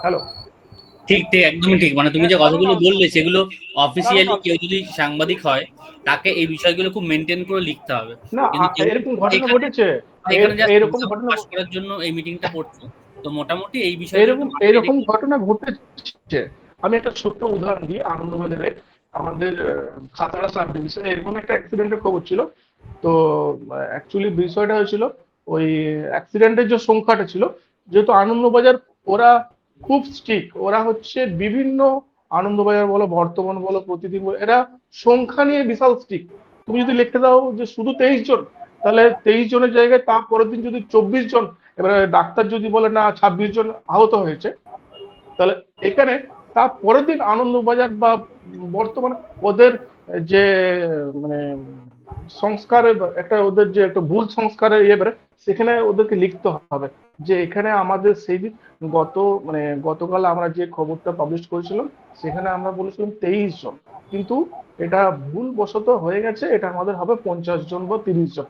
Hello. ঠিক ঠিক, একদমই ঠিক। মানে তুমি যে কারণ কথাগুলো বললে সেগুলো কারণ অফিসিয়ালি কেউ যদি সাংবাদিক হয় তাকে এই বিষয়গুলো খুব মেনটেন করে লিখতে হবে। না, কিন্তু যেহেতু এরকম তোমরা ঘটনা এখানে ঘটেছে। এখানে জাস্ট এরকম এক্সাম ঘটনা পাস করার জন্য এই মিটিংটা করছো, তো মোটামুটি এই বিষয়গুলো একটু এরকম মাথায় এরকম রেখে। ঘটনা ঘটেছে। আমি একটা ছোট্ট উদাহরণ দিই। আনন্দবাজারে আমাদের খাতড়া সাব ডিভিশনে এরকম একটা অ্যাক্সিডেন্টের খবর ছিল। তো অ্যাকচুয়ালি বিষয়টা হয়েছিল, ওই অ্যাক্সিডেন্টের যে সংখ্যাটা ছিল, যেহেতু আনন্দবাজার ওরা খুব স্ট্রিক্ট, ওরা হচ্ছে বিভিন্ন আনন্দবাজার বলো, বর্তমান বলো, প্রতিদিন বলো, এরা সংখ্যা নিয়ে বিশাল স্ট্রিক্ট। তুমি যদি লিখে দাও যে শুধু 23 জন, তাহলে 23 জনের জায়গায় তার পরের দিন যদি 24 জন, এবারে ডাক্তার যদি বলে না 26 জন আহত হয়েছে, তাহলে এখানে তার পরের দিন আনন্দবাজার বা বর্তমানে ওদের যে মানে সংস্কারের একটা, ওদের যে একটা ভুল সংস্কারের ইয়ে বেড়ে, সেখানে ওদেরকে লিখতে হবে যে এখানে আমাদের সেই দিন গত মানে গতকাল আমরা যে খবরটা পাবলিশ করেছিলাম, সেখানে আমরা বলেছিলাম 23 জন, কিন্তু এটা ভুল বশত হয়ে গেছে, এটা আমাদের হবে 50 জন বা 30 জন।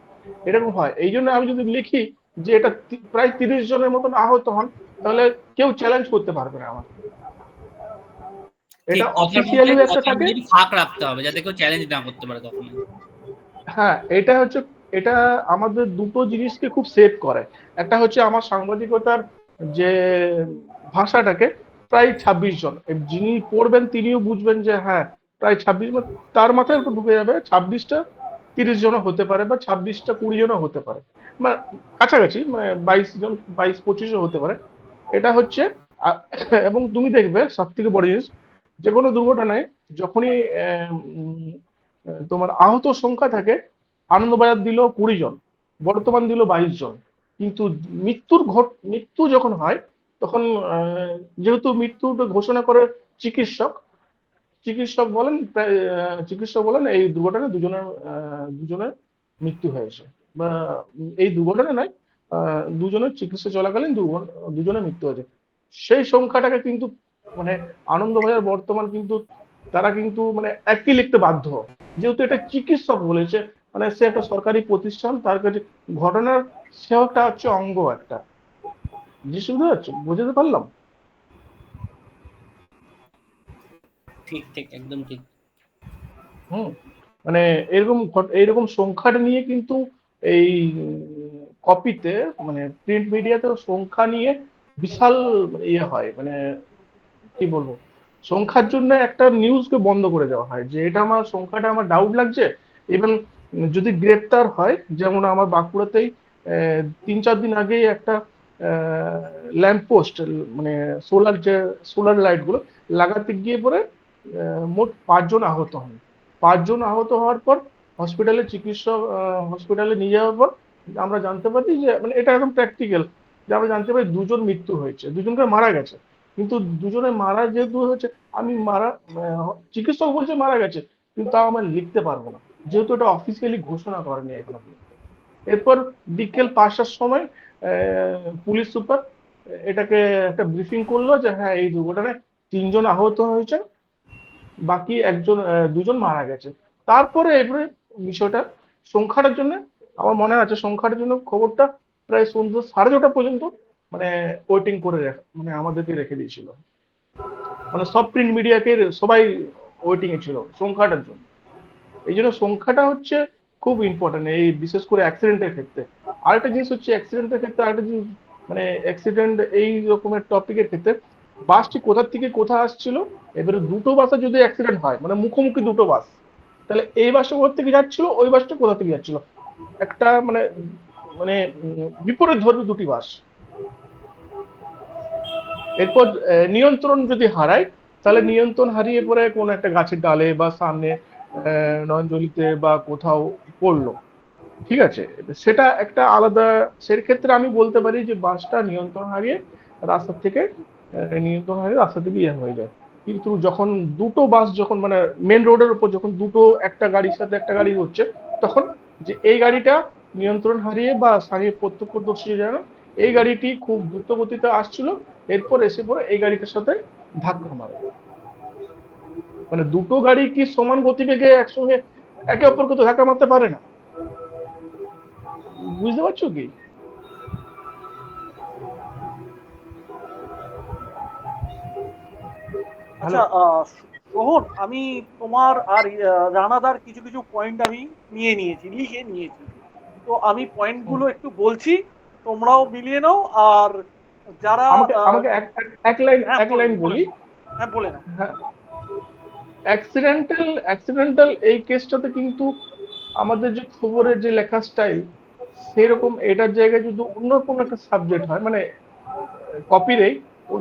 এরকম হয়। এই জন্য আমি যদি লিখি যে এটা প্রায় 30 জনের মতন আহত হন, তাহলে কেউ চ্যালেঞ্জ করতে পারবে না আমাকে। ঠিক, এটা অফিসিয়ালি একটা কথার থাকে। মধ্যে একটু ফাঁক রাখতে হবে যাতে কেউ চ্যালেঞ্জ না করতে পারে কখনো। হ্যাঁ, এটা হচ্ছে, এটা আমাদের দুটো জিনিসকে খুব সেভ করে। একটা হচ্ছে আমার সাংবাদিকতার যে ভাষাটাকে, প্রায় 26 জন যিনি পড়বেন তিনিও বুঝবেন যে হ্যাঁ প্রায় 26, তার মাথায় একটু ঢুকে যাবে 26টা 30 জনও হতে পারে, বা 26টা 20 জনও হতে পারে, মানে কাছাকাছি, মানে 22 জন 22-25ও হতে পারে। এটা হচ্ছে এবং তুমি দেখবে সব থেকে বড় জিনিস, যে কোনো দুর্ঘটনায় যখনই তোমার আহত সংখ্যা থাকে, আনন্দবাজার দিল 20 জন, বর্তমান দিল 22 জন, কিন্তু মৃত্যু যখন হয়, তখন যেহেতু মৃত্যু ঘোষণা করে চিকিৎসক, চিকিৎসক বলেন এই দুর্ঘটনায় দুজনের মৃত্যু হয়েছে, বা এই দুর্ঘটনা নয়, দুজনের চিকিৎসা চলাকালীন দুজনের মৃত্যু হয়েছে। সেই সংখ্যাটাকে কিন্তু মানে আনন্দবাজার বর্তমান কিন্তু তারা কিন্তু মানে একই লিখতে বাধ্য, যেহেতু এটা চিকিৎসক বলেছে, মানে সে একটা সরকারি প্রতিষ্ঠান, তার কাছে ঘটনার সেটা হচ্ছে অঙ্গ একটা জিনিস। বুঝতে পারছো, বুঝতে পারলাম? ঠিক ঠিক, একদম ঠিক। হুম। মানে এইরকম সংখ্যাটা নিয়ে কিন্তু এই কপিতে, মানে প্রিন্ট মিডিয়াতে সংখ্যা নিয়ে বিশাল ইয়ে হয়, মানে কি বলবো, সংখ্যার জন্য একটা নিউজকে বন্ধ করে দেওয়া হয়, যে এটা আমার সংখ্যাটা আমার ডাউট লাগছে। ইভেন যদি গ্রেপ্তার হয়, যেমন আমার বাঁকুড়াতেই 3-4 দিন আগেই একটা ল্যাম্প পোস্ট, মানে যে সোলার লাইট গুলো লাগাতে গিয়ে পরে মোট 5 জন আহত হন। 5 জন আহত হওয়ার পর হসপিটালে নিয়ে যাওয়ার পর আমরা জানতে পারি যে, মানে এটা একদম প্র্যাকটিক্যাল, যে আমরা জানতে পারি 2 জন মৃত্যু হয়েছে, 2জনকে মারা গেছে। কিন্তু দুজনে মারা যেহেতু হয়েছে, আমি চিকিৎসক বলছে মারা গেছে, কিন্তু তাও আমরা লিখতে পারবো না, যেহেতু এটা অফিসিয়ালি ঘোষণা করেনি এখনো। এরপর বিকেল 5টার সময় পুলিশ সুপার এটাকে একটা ব্রিফিং করলো যে হ্যাঁ এই দুর্ঘটনায় 3 জন আহত হয়েছে, বাকি 2জন মারা গেছে। তারপরে এবারে বিষয়টা সংখ্যাটার জন্য, আমার মনে আছে সংখ্যাটার জন্য খবরটা প্রায় সন্ধ্যে 6:30 পর্যন্ত মানে ওয়েটিং করে মানে আমাদেরকে রেখে দিয়েছিল, মানে সব প্রিন্ট মিডিয়াকে সবাই ওয়েটিং এ ছিল সংখ্যাটার জন্য। এই জন্য সংখ্যাটা হচ্ছে খুব ইম্পর্টেন্ট, এই বিশেষ করে অ্যাক্সিডেন্টের ক্ষেত্রে। আরেকটা জিনিস হচ্ছে অ্যাক্সিডেন্টের ক্ষেত্রে আরেকটা জিনিস, মানে অ্যাক্সিডেন্ট এই রকমের টপিকের ক্ষেত্রে, বাসটি কোথা থেকে কোথা আসছিল, এবারে দুটো বাসে যদি অ্যাক্সিডেন্ট হয়, মানে মুখোমুখি দুটো বাস, তাহলে এই বাসটা কোথা থেকে যাচ্ছিল, ওই বাসটা কোথা থেকে যাচ্ছিল, একটা মানে মানে বিপরীত ধর্মী দুটি বাস। এরপর নিয়ন্ত্রণ যদি হারায়, তাহলে নিয়ন্ত্রণ হারিয়ে পরে কোনো একটা গাছের ডালে বা সামনে নয়নজলিতে বা কোথাও পড়লো, ঠিক আছে, সেটা একটা আলাদা। সেক্ষেত্রে আমি বলতে পারি যে বাসটা রাস্তা থেকে রাস্তা থেকে ইয়ে হয়ে যায়। কিন্তু যখন দুটো বাস যখন মানে মেন রোডের উপর যখন দুটো, একটা গাড়ির সাথে একটা গাড়ি হচ্ছে, তখন যে এই গাড়িটা নিয়ন্ত্রণ হারিয়ে বা স্থানীয় প্রত্যক্ষদর্শী জানো, এই গাড়িটি খুব দ্রুত গতিতে আসছিল, এরপর এসে পরে এই গাড়িটার সাথে ধাক্কা মারে। মানে দুটো গাড়ি কি সমান গতিবেগে একসঙ্গে একে অপরকে তো ধাক্কা মারতে পারে না। বুঝতে পারছো কি? হ্যালো। আচ্ছা, সোহন, আমি তোমার আর রানাদার কিছু কিছু পয়েন্ট আমি লিখে নিয়েছি। তো আমি পয়েন্টগুলো একটু বলছি, তোমরাও মিলিয়ে নাও। আর যারা আমাকে আমাকে হ্যাঁ, এক লাইন বলে বলি। নাও। হ্যাঁ, বলে নাও। হ্যাঁ, অ্যাক্সিডেন্টাল এই কেসটাতে কিন্তু আমাদের যে খবরের যে লেখা স্টাইল সেরকম, এটার জায়গায় যদি অন্য কোনো একটা সাবজেক্ট হয় মানে কপিরেই,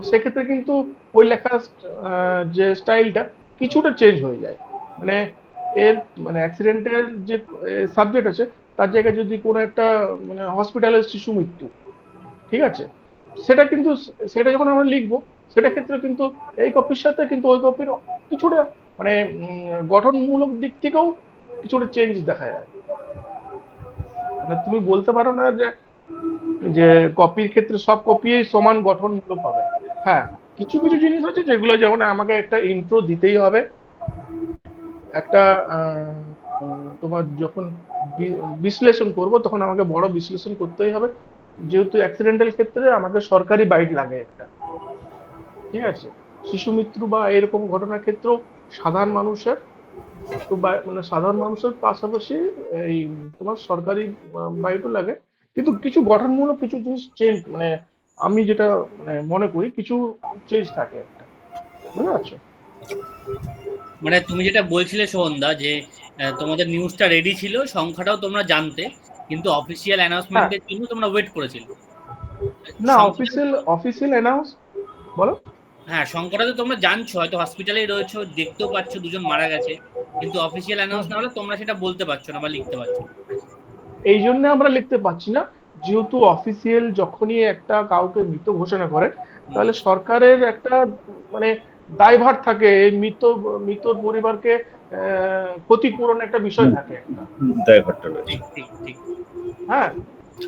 সেক্ষেত্রে কিন্তু ওই লেখা যে স্টাইলটা কিছুটা চেঞ্জ হয়ে যায়। মানে এর মানে অ্যাক্সিডেন্টের যে সাবজেক্ট আছে তার জায়গায় যদি কোনো একটা মানে হসপিটালের শিশু মৃত্যু, ঠিক আছে, সেটা কিন্তু সেটা যখন আমরা লিখবো সেটা ক্ষেত্রে কিন্তু এই কপির সাথে কিন্তু ওই কপির কিছুটা মানে গঠনমূলক দিক থেকেও কিছুটা চেঞ্জ দেখা যায়। মানে তুমি বলতে পারো না যে যে কপির ক্ষেত্রে সব কপি সমান গঠনমূলক হবে। হ্যাঁ, কিছু কিছু জিনিস আছে যেগুলো, যেমন আমাকে একটা ইন্ট্রো দিতেই হবে, একটা তোমার যখন বিশ্লেষণ করব তখন আমাকে বড় বিশ্লেষণ করতেই হবে, যেহেতু অ্যাক্সিডেন্টাল ক্ষেত্রে আমাকে সরকারি বাইট লাগে একটা, ঠিক আছে। শিশু মৃত্যু বা এরকম ঘটনার ক্ষেত্রেও সাধারণ মানুষের একটু মানে সাধারণ মানুষের পাশাপাশি এই তোমার সরকারি বাইটও লাগে। কিন্তু কিছু গঠনমূলক কিছু জিনিস চেঞ্জ মানে আমি যেটা মানে মনে করি কিছু চেঞ্জ থাকে একটা, বুঝতে পারছো? মানে তুমি যেটা বলছিলে সোহনদা, যে তোমাদের নিউজটা রেডি ছিল, সংখ্যাটাও তোমরা জানতে, কিন্তু অফিসিয়াল হ্যাঁ, অ্যানাউন্সমেন্টের জন্য তোমরা ওয়েট করেছিলে না, সংখ্যাটা। অফিসিয়াল অ্যানাউন্স বলো। হ্যাঁ, সংখ্যাটা তো তোমরা জানছো, হয়তো হসপিটালেই রয়েছো, দেখতেও পাচ্ছ দুজন মারা গেছে, কিন্তু অফিসিয়াল হুম, অ্যানাউন্স না হলে তোমরা সেটা বলতে পারছো না বা লিখতে পারছো না। এই জন্য আমরা লিখতে পারছি না, যেহেতু অফিসিয়াল যখনই একটা কাউকে মৃত ঘোষণা করে হুম, তাহলে সরকারের একটা মানে দায়ভার থাকে এই মৃতর পরিবারকে ক্ষতিপূরণ একটা বিষয় থাকে একটা। দায়ভারটা রয়েছে। ঠিক ঠিক ঠিক। হ্যাঁ,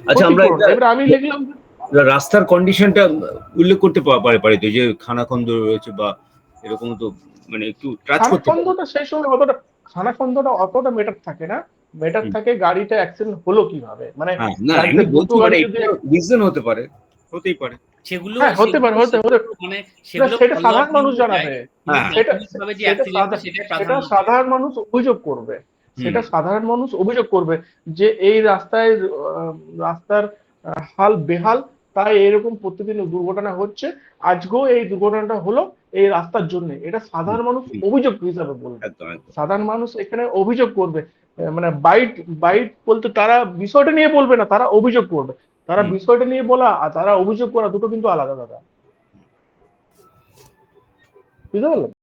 আচ্ছা, আমরা ক্ষতিপূরণ এবার আমি লিখলাম যে রাস্তার কন্ডিশনটা উল্লেখ করতে পারি তো, যে খানাখন্দ রয়েছে বা এরকম তো, মানে একটু টাচ করতে পারি। খানাখন্দটা সেই সময় অতটা, খানাখন্দটা অতটা মেটার থাকে না, মেটার হুম। থাকে গাড়িটা অ্যাক্সিডেন্ট হলো কিভাবে, মানে হ্যাঁ, না, গাড়িতে এমনি দুটো বলতে গাড়ি পারে যদি একটু রিজন হতে পারে, হতেই পারে। সেগুলো হ্যাঁ, হতে পারে, সেগুলো হতে সেগুলো মানে না, সেগুলো সেটা ফলো আপ সাধারণ মানুষ নিয়ে যায়, জানাবে। কিন্তু হ্যাঁ, সেটা প্রাথমিকভাবে যে সেটা অ্যাক্সিডেন্টটা সেটাই সেটা প্রাধান্য পায়। সাধারণ মানুষ অভিযোগ করবে, হুম, সেটা সাধারণ মানুষ অভিযোগ করবে যে এই রাস্তায় রাস্তার হাল বেহাল, তাই এরকম প্রতিদিন দুর্ঘটনা হচ্ছে, আজকেও এই দুর্ঘটনাটা হলো এই রাস্তার জন্য, এটা হুম, সাধারণ মানুষ হুম, অভিযোগ হিসাবে বলবে। একদম একদম। সাধারণ মানুষ এখানে অভিযোগ করবে, মানে বাইট বাইট বলতে তারা বিষয়টা নিয়ে বলবে না, তারা অভিযোগ করবে। তারা হুম। বিষয়টা নিয়ে বলা আর তারা অভিযোগ করা দুটো কিন্তু আলাদা দাদা, বুঝতে পারলে?